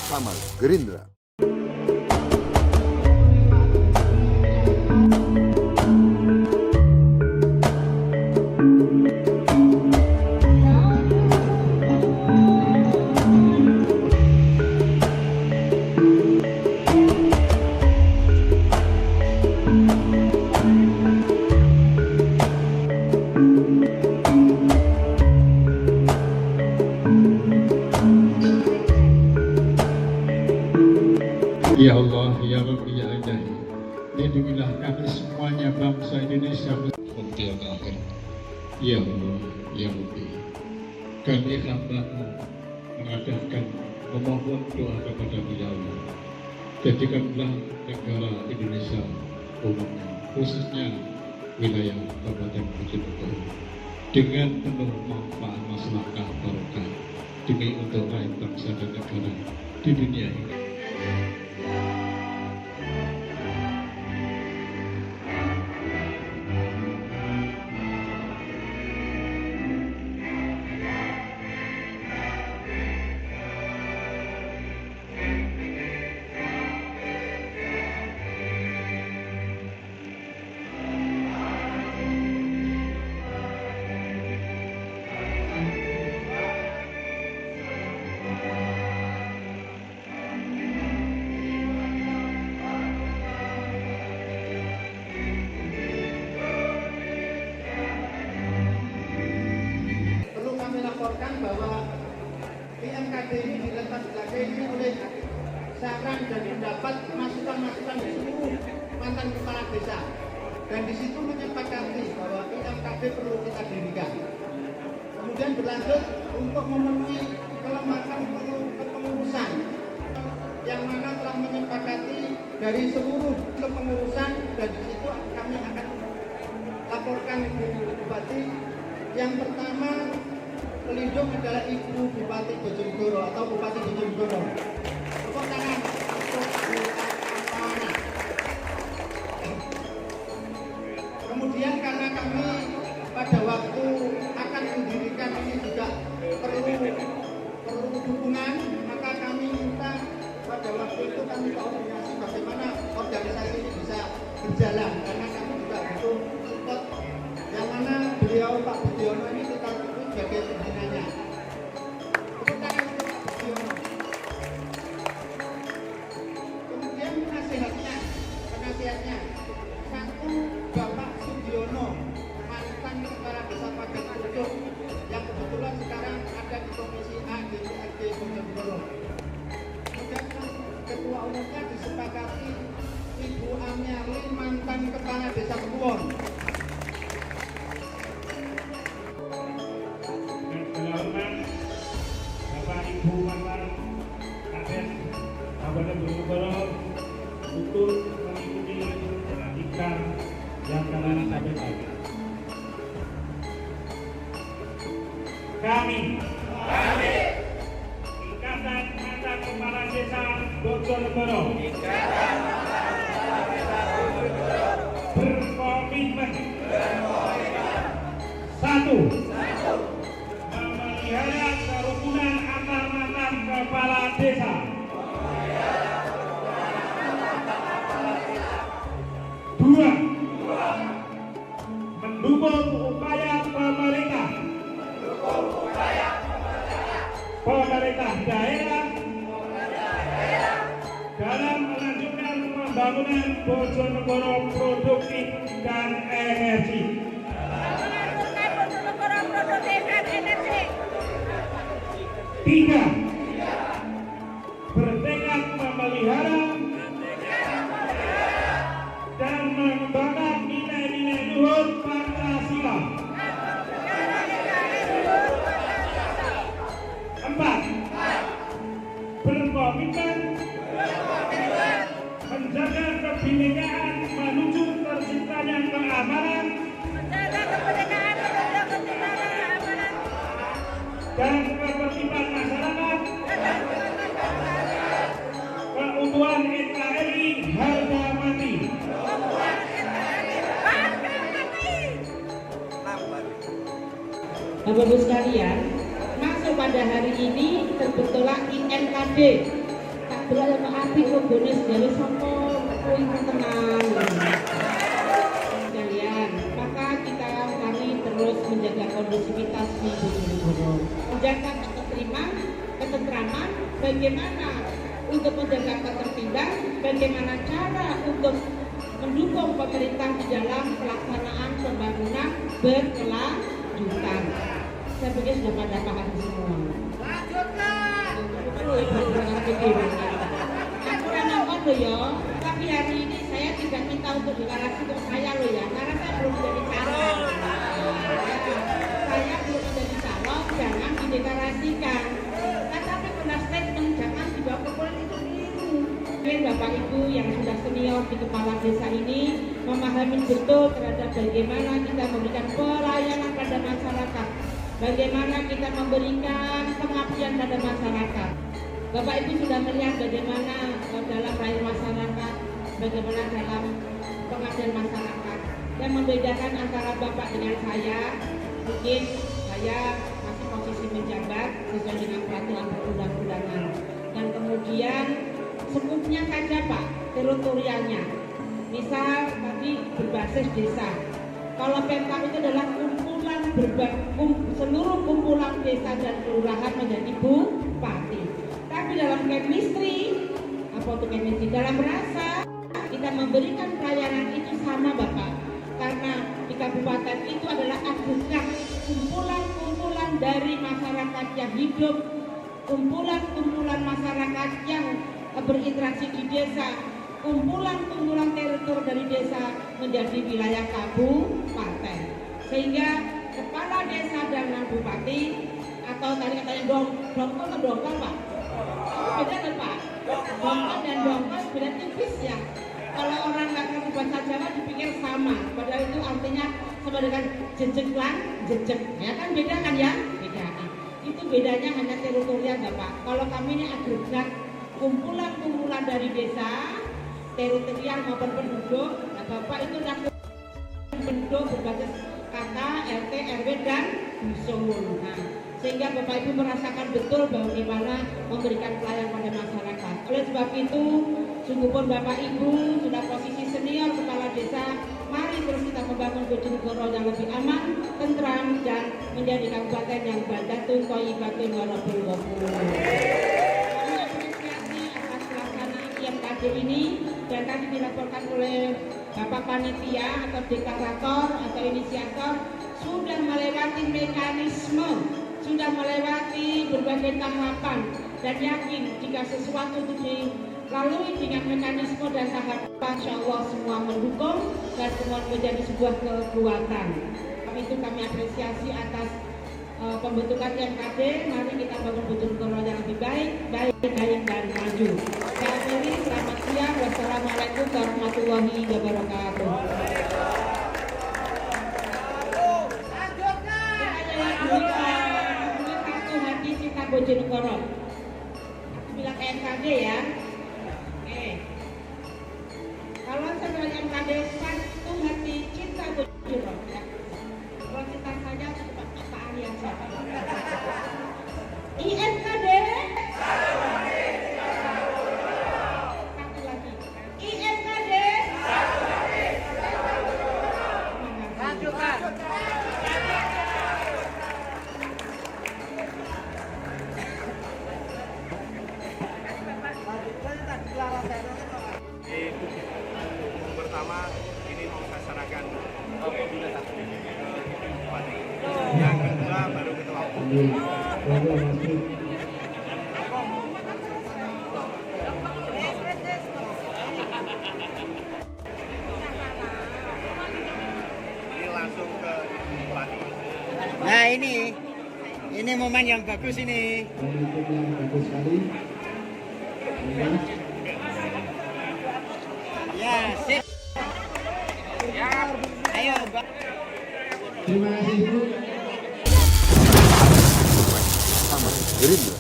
bersama Gerindra. Ya Allah, ya Rabbi, ya Ilahi, lindungilah kami semuanya bangsa Indonesia sampai akhir. Ya Allah, ya Rabbi, kami hamba-Mu mengadakan memohon doa kepada-Mu ya Allah. Jadikanlah negara Indonesia umumnya, khususnya wilayah Kabupaten Bojonegoro dengan penuh manfaat masyarakat barokah demi untuk rakyat bangsa dan negara di dunia ini. Bahwa PMKD ini dilakukan oleh saran dan pendapat masukan-masukan dari seluruh mantan kepala desa, dan di situ menyepakati bahwa PMKD perlu kita dirikan. Kemudian berlanjut untuk memenuhi kelemahan kepengurusan yang mana telah menyepakati dari seluruh kepengurusan, dan di situ kami akan laporkan Ibu Bupati. Yang pertama, pelindung adalah Ibu Bupati Bojonegoro atau Bupati Bojonegoro. Tepuk tangan untuk Bu Apana. Kemudian karena kami pada waktu akan mendirikan ini juga perlu dukungan, maka kami minta pada waktu itu kami koordinasi bagaimana organisasi ini bisa berjalan, karena kami juga butuh support, yang mana beliau Pak Budiono ini kita sebagai pimpinannya. Tepuk tangan untuk Pak Budiono. Kemudian penasihatnya. Satu, Bapak Sudiono, mantan kepala desa Padat Pucuk, yang kebetulan sekarang ada di Komisi A DPRD Bojonegoro. Kemudian ketua umumnya disepakati Ibu Amiarli, mantan kepala desa Kliwon. Ibu mantan Kades Kabupaten Bojonegoro untuk mengikuti pelantikan yang telah disampaikan. Kami Ikatan Mantan Kepala Desa Bojonegoro berkomitmen satu, memelihara kerukunan antar mantan kepala desa. Dua, mendukung upaya pemerintah daerah dalam melanjutkan pembangunan Bojonegoro produktif dan energi. Tiga, bertekad memelihara dan mengembangkan nilai-nilai luhur Pancasila. Empat, berkomitmen menjaga kebinekaan menuju terciptanya keamanan dan ketertiban masyarakat, keutuhan NKRI harga mati. Bapak-Ibu sekalian, masuk pada hari ini terbentuklah IMKD berada ke api kebunnya dari sopo kuing tenang sekalian. Maka kita mari terus menjaga kondusivitas di Bojonegoro, menjaga ketentraman, bagaimana untuk menjaga ketertiban, bagaimana cara untuk mendukung pemerintah di dalam pelaksanaan pembangunan berkelanjutan. Saya pikir sudah pada paham semua. Aku loh ya, tapi hari ini saya tidak minta untuk deklarasi untuk saya loh ya, karena saya belum menjadi calon. Saya belum menjadi calon, jangan dideklarasikan. Tetapi pada statement jangan dibawa ke politik keliru. Bapak Ibu yang sudah senior di kepala desa ini memahami betul terhadap bagaimana kita memberikan pelayanan pada masyarakat, bagaimana kita memberikan pengabdian pada masyarakat. Bapak Ibu sudah melihat bagaimana dalam rakyat masyarakat, bagaimana dalam pengabdian masyarakat. Yang membedakan antara Bapak dengan saya, mungkin saya masih posisi menjabat sesuai dengan peraturan perundang-undangan. Dan kemudian sekupnya saja Pak, teritorialnya. Misal tadi berbasis desa. Kalau Pemkab itu adalah kumpulan seluruh kumpulan desa dan kelurahan menjadi bupati. Tapi dalam chemistry, apa itu chemistry? Dalam rasa kita memberikan pelayanan itu sama Bapak. Karena di kabupaten itu adalah agregat kumpulan-kumpulan dari masyarakat yang hidup, kumpulan-kumpulan masyarakat yang berinteraksi di desa, kumpulan-kumpulan teritori dari desa menjadi wilayah kabupaten. Sehingga kepala desa dan bupati atau tadi katanya dongkol atau dongkol Pak? Beda kan Pak? Dongkol dan dongkol beda tipis ya. Kalau orang nggak ngerti bahasa Jawa dipikir sama, padahal itu artinya sama dengan jejeklan, jejek. Ya kan beda kan ya? Beda. Itu bedanya hanya teritorial Bapak. Kalau kami ini agregat kumpulan-kumpulan dari desa, teritorial maupun penduduk. Nah, Bapak itu adalah penduduk berbasis kata, RT, RW dan dusun. Nah, sehingga Bapak Ibu merasakan betul bagaimana memberikan pelayanan pada masyarakat. Oleh sebab itu, sungguh pun Bapak Ibu sudah posisi senior kepala desa, mari terus kita membangun Bojonegoro yang lebih aman, tentram, dan menjadi kabupaten yang baldatun thayyibatun warabul ghafur. IMKD ini dan tadi dilaporkan oleh Bapak Panitia atau deklarator atau inisiator sudah melewati mekanisme, sudah melewati berbagai tahapan dan yakin jika sesuatu itu dilalui dengan mekanisme dan tahapan, insya Allah semua mendukung dan semua menjadi sebuah kekuatan. Itu kami apresiasi atas pembentukan IMKD. Mari kita bangun Bojonegoro yang lebih baik dan maju. Saya akhiri, selamat siang. Wassalamualaikum warahmatullahi wabarakatuh. Satu hati cinta Bojonegoro. Aku bilang IMKD ya. Oke. Kalau saya bilang IMKD, satu hati cinta Bojonegoro. Ya. Kalau cinta saja coba Pak Ali aja. IMKD. Pertama, ini mau saya sarankan yang kedua baru ketua umum. Ini langsung ke bupati. Nah ini momen yang bagus ini. Bagus sekali. Ya, sip. Ya, ayo, Mbak. Terima kasih Bu. Gerindra.